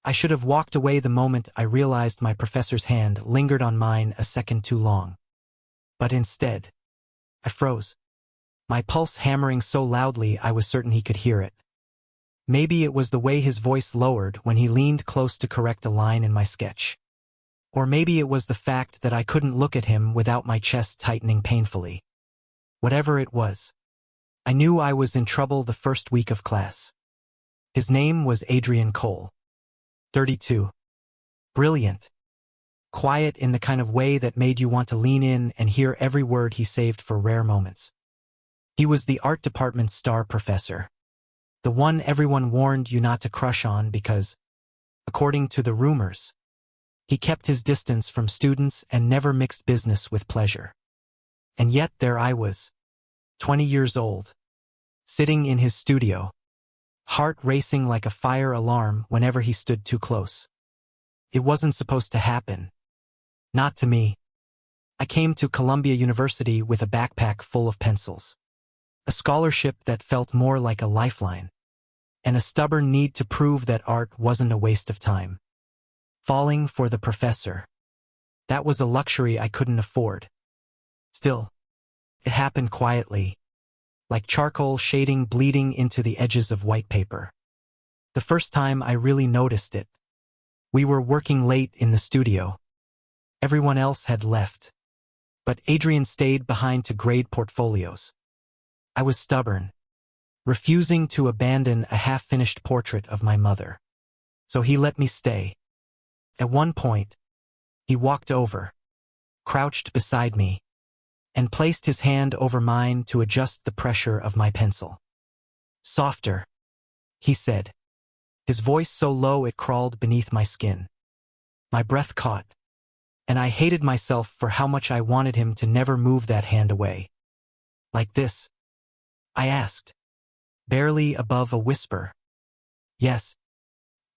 I should have walked away the moment I realized my professor's hand lingered on mine a second too long. But instead, I froze, my pulse hammering so loudly I was certain he could hear it. Maybe it was the way his voice lowered when he leaned close to correct a line in my sketch. Or maybe it was the fact that I couldn't look at him without my chest tightening painfully. Whatever it was, I knew I was in trouble the first week of class. His name was Adrian Cole. 32. Brilliant. Quiet in the kind of way that made you want to lean in and hear every word he saved for rare moments. He was the art department's star professor. The one everyone warned you not to crush on because, according to the rumors, he kept his distance from students and never mixed business with pleasure. And yet there I was, 20 years old, sitting in his studio, heart racing like a fire alarm whenever he stood too close. It wasn't supposed to happen. Not to me. I came to Columbia University with a backpack full of pencils, a scholarship that felt more like a lifeline, and a stubborn need to prove that art wasn't a waste of time. Falling for the professor. That was a luxury I couldn't afford. Still, it happened quietly, like charcoal shading bleeding into the edges of white paper. The first time I really noticed it, we were working late in the studio. Everyone else had left, but Adrian stayed behind to grade portfolios. I was stubborn, refusing to abandon a half-finished portrait of my mother. So he let me stay. At one point, he walked over, crouched beside me, and placed his hand over mine to adjust the pressure of my pencil. "Softer," he said, his voice so low it crawled beneath my skin. My breath caught, and I hated myself for how much I wanted him to never move that hand away. "Like this?" I asked, barely above a whisper. "Yes,"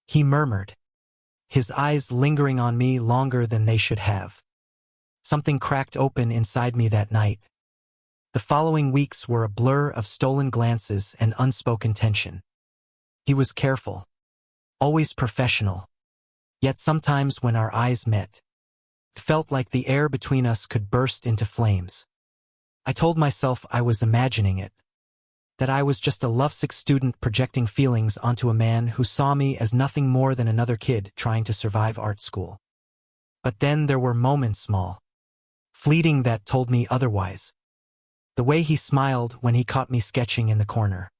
he murmured, his eyes lingering on me longer than they should have. Something cracked open inside me that night. The following weeks were a blur of stolen glances and unspoken tension. He was careful, always professional, yet sometimes when our eyes met, it felt like the air between us could burst into flames. I told myself I was imagining it, that I was just a lovesick student projecting feelings onto a man who saw me as nothing more than another kid trying to survive art school. But then there were moments, small, fleeting, that told me otherwise. The way he smiled when he caught me sketching in the corner,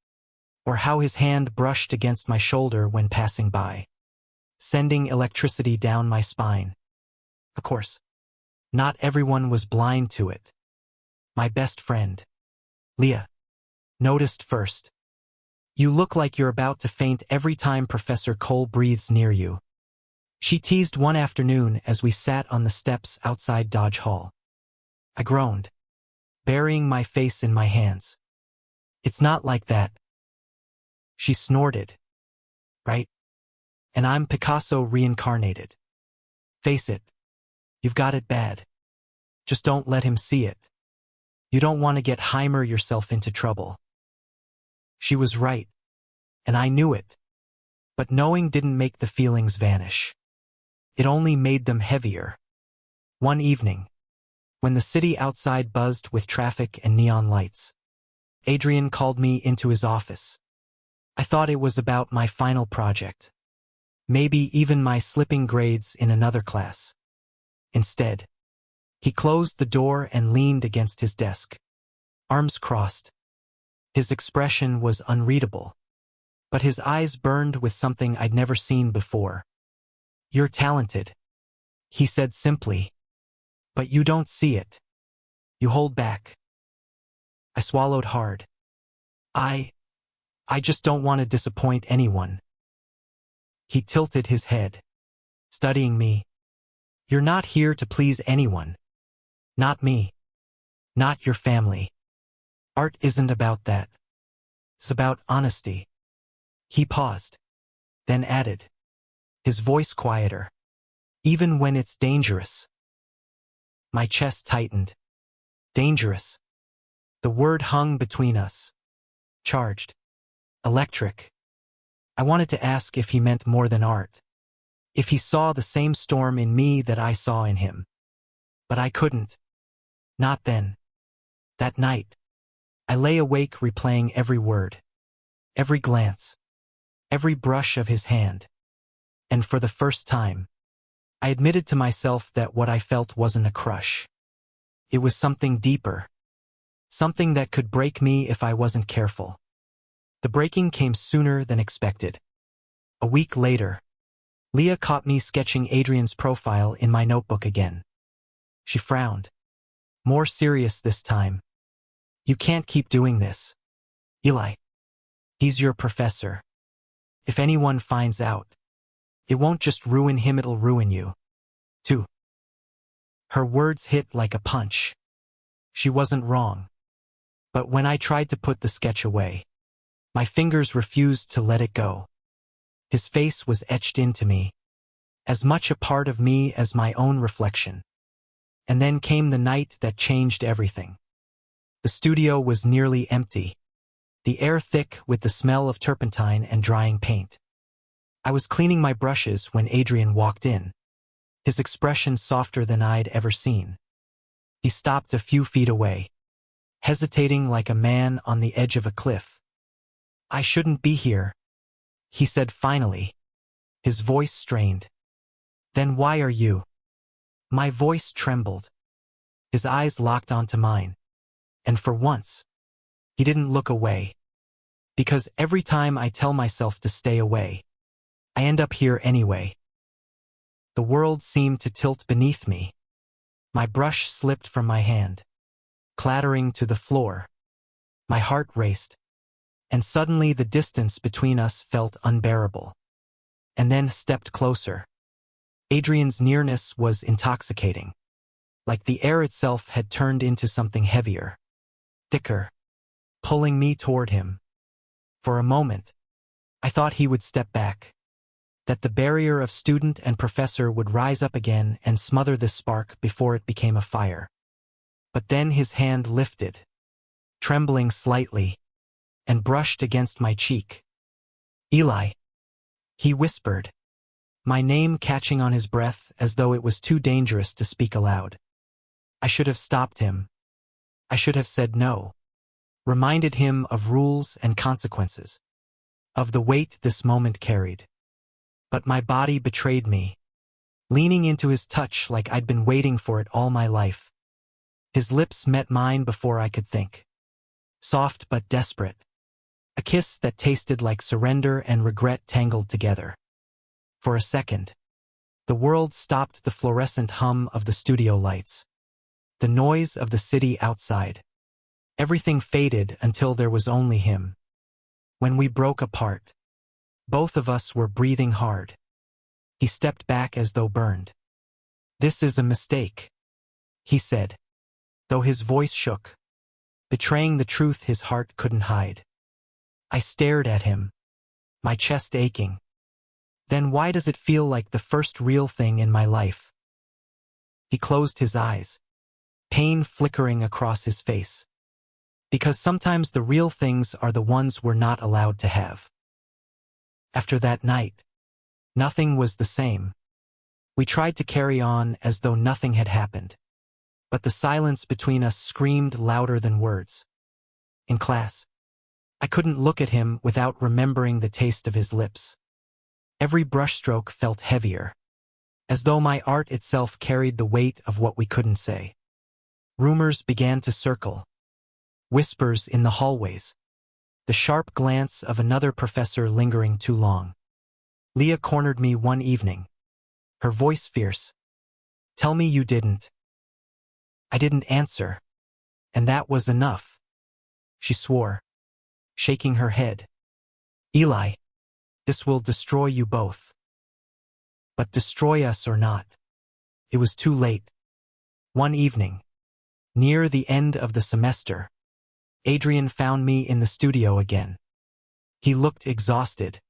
or how his hand brushed against my shoulder when passing by, sending electricity down my spine. Of course, not everyone was blind to it. My best friend, Leah, noticed first. "You look like you're about to faint every time Professor Cole breathes near you," she teased one afternoon as we sat on the steps outside Dodge Hall. I groaned, burying my face in my hands. "It's not like that." She snorted. "Right? And I'm Picasso reincarnated. Face it, you've got it bad. Just don't let him see it. You don't want to get Heimer yourself into trouble." She was right, and I knew it. But knowing didn't make the feelings vanish. It only made them heavier. One evening, when the city outside buzzed with traffic and neon lights, Adrian called me into his office. I thought it was about my final project, maybe even my slipping grades in another class. Instead, he closed the door and leaned against his desk, arms crossed. His expression was unreadable, but his eyes burned with something I'd never seen before. "You're talented," he said simply, "but you don't see it. You hold back." I swallowed hard. I just don't want to disappoint anyone." He tilted his head, studying me. "You're not here to please anyone. Not me. Not your family. Art isn't about that. It's about honesty." He paused, then added, his voice quieter, "Even when it's dangerous." My chest tightened. Dangerous. The word hung between us. Charged. Electric. I wanted to ask if he meant more than art. If he saw the same storm in me that I saw in him. But I couldn't. Not then. That night, I lay awake replaying every word, every glance, every brush of his hand. And for the first time, I admitted to myself that what I felt wasn't a crush. It was something deeper. Something that could break me if I wasn't careful. The breaking came sooner than expected. A week later, Leah caught me sketching Adrian's profile in my notebook again. She frowned. More serious this time. You can't keep doing this. Eli. He's your professor. If anyone finds out, it won't just ruin him, it'll ruin you, too. Her words hit like a punch. She wasn't wrong. But when I tried to put the sketch away, my fingers refused to let it go. His face was etched into me, as much a part of me as my own reflection. And then came the night that changed everything. The studio was nearly empty, the air thick with the smell of turpentine and drying paint. I was cleaning my brushes when Adrian walked in, his expression softer than I'd ever seen. He stopped a few feet away, hesitating like a man on the edge of a cliff. I shouldn't be here, he said finally, his voice strained. Then why are you? My voice trembled. His eyes locked onto mine. And for once, he didn't look away. Because every time I tell myself to stay away, I end up here anyway. The world seemed to tilt beneath me. My brush slipped from my hand, clattering to the floor. My heart raced, and suddenly the distance between us felt unbearable. And then stepped closer. Adrian's nearness was intoxicating. Like the air itself had turned into something heavier, thicker, pulling me toward him. For a moment, I thought he would step back, that the barrier of student and professor would rise up again and smother this spark before it became a fire. But then his hand lifted, trembling slightly, and brushed against my cheek. Eli, he whispered, my name catching on his breath as though it was too dangerous to speak aloud. I should have stopped him. I should have said no. Reminded him of rules and consequences, of the weight this moment carried. But my body betrayed me, leaning into his touch like I'd been waiting for it all my life. His lips met mine before I could think. Soft but desperate. A kiss that tasted like surrender and regret tangled together. For a second, the world stopped, the fluorescent hum of the studio lights, the noise of the city outside. Everything faded until there was only him. When we broke apart, both of us were breathing hard. He stepped back as though burned. This is a mistake, he said, though his voice shook, betraying the truth his heart couldn't hide. I stared at him, my chest aching. Then why does it feel like the first real thing in my life? He closed his eyes, pain flickering across his face. Because sometimes the real things are the ones we're not allowed to have. After that night, nothing was the same. We tried to carry on as though nothing had happened. But the silence between us screamed louder than words. In class, I couldn't look at him without remembering the taste of his lips. Every brushstroke felt heavier, as though my art itself carried the weight of what we couldn't say. Rumors began to circle. Whispers in the hallways. The sharp glance of another professor lingering too long. Leah cornered me one evening, her voice fierce. Tell me you didn't. I didn't answer, and that was enough. She swore, shaking her head. Eli, this will destroy you both. But destroy us or not, it was too late. One evening, near the end of the semester, Adrian found me in the studio again. He looked exhausted,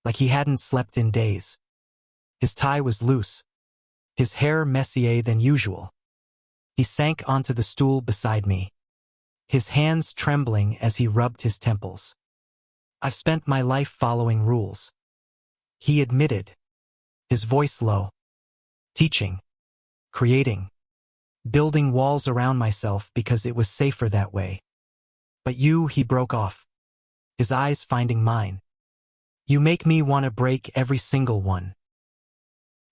like he hadn't slept in days. His tie was loose, his hair messier than usual. He sank onto the stool beside me, his hands trembling as he rubbed his temples. I've spent my life following rules, he admitted, his voice low. Teaching, creating, building walls around myself because it was safer that way. But you, he broke off, his eyes finding mine. You make me want to break every single one.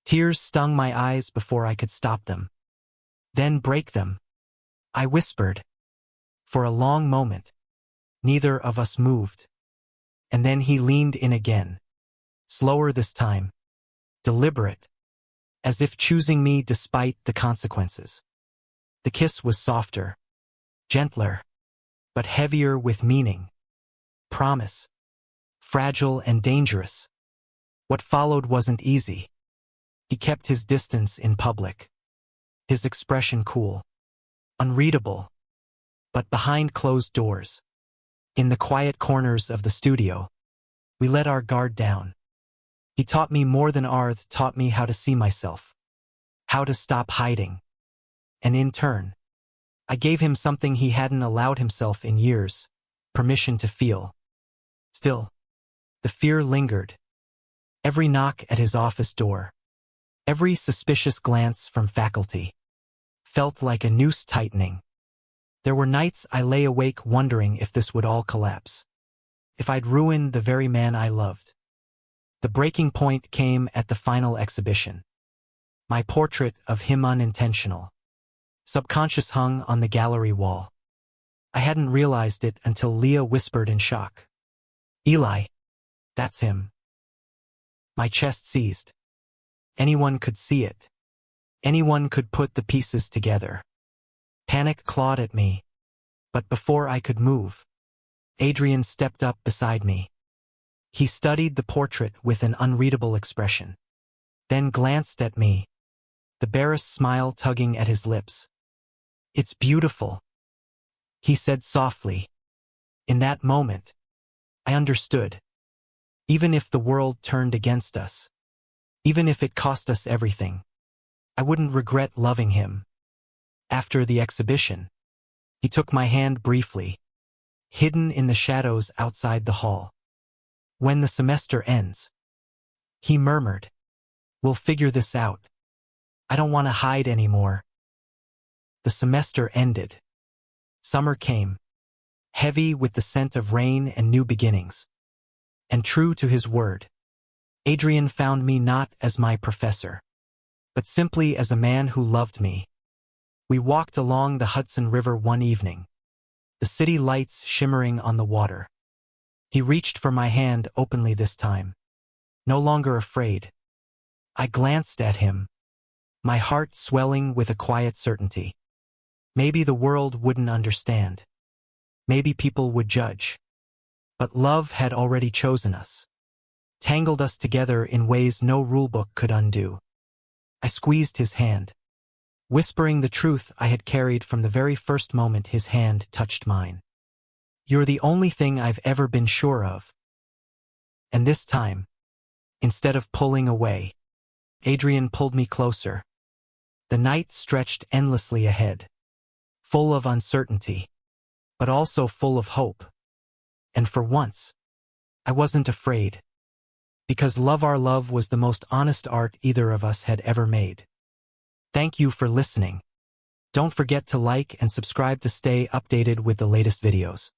Tears stung my eyes before I could stop them. Then break them, I whispered. For a long moment, neither of us moved. And then he leaned in again, slower this time, deliberate, as if choosing me despite the consequences. The kiss was softer, gentler, but heavier with meaning. Promise, fragile and dangerous. What followed wasn't easy. He kept his distance in public, his expression cool, unreadable, but behind closed doors. In the quiet corners of the studio, we let our guard down. He taught me more than Arth taught me how to see myself, how to stop hiding. And in turn, I gave him something he hadn't allowed himself in years, permission to feel. Still, the fear lingered. Every knock at his office door, every suspicious glance from faculty, felt like a noose tightening. There were nights I lay awake wondering if this would all collapse, if I'd ruined the very man I loved. The breaking point came at the final exhibition. My portrait of him, unintentional, subconscious, hung on the gallery wall. I hadn't realized it until Leah whispered in shock. Eli, that's him. My chest seized. Anyone could see it. Anyone could put the pieces together. Panic clawed at me, but before I could move, Adrian stepped up beside me. He studied the portrait with an unreadable expression, then glanced at me, the barest smile tugging at his lips. It's beautiful, he said softly. In that moment, I understood. Even if the world turned against us, even if it cost us everything, I wouldn't regret loving him. After the exhibition, he took my hand briefly, hidden in the shadows outside the hall. When the semester ends, he murmured, we'll figure this out. I don't want to hide anymore. The semester ended. Summer came, heavy with the scent of rain and new beginnings. And true to his word, Adrian found me not as my professor, but simply as a man who loved me. We walked along the Hudson River one evening, the city lights shimmering on the water. He reached for my hand openly this time, no longer afraid. I glanced at him, my heart swelling with a quiet certainty. Maybe the world wouldn't understand. Maybe people would judge. But love had already chosen us, tangled us together in ways no rulebook could undo. I squeezed his hand, whispering the truth I had carried from the very first moment his hand touched mine. You're the only thing I've ever been sure of. And this time, instead of pulling away, Adrian pulled me closer. The night stretched endlessly ahead, full of uncertainty, but also full of hope. And for once, I wasn't afraid, because our love was the most honest art either of us had ever made. Thank you for listening. Don't forget to like and subscribe to stay updated with the latest videos.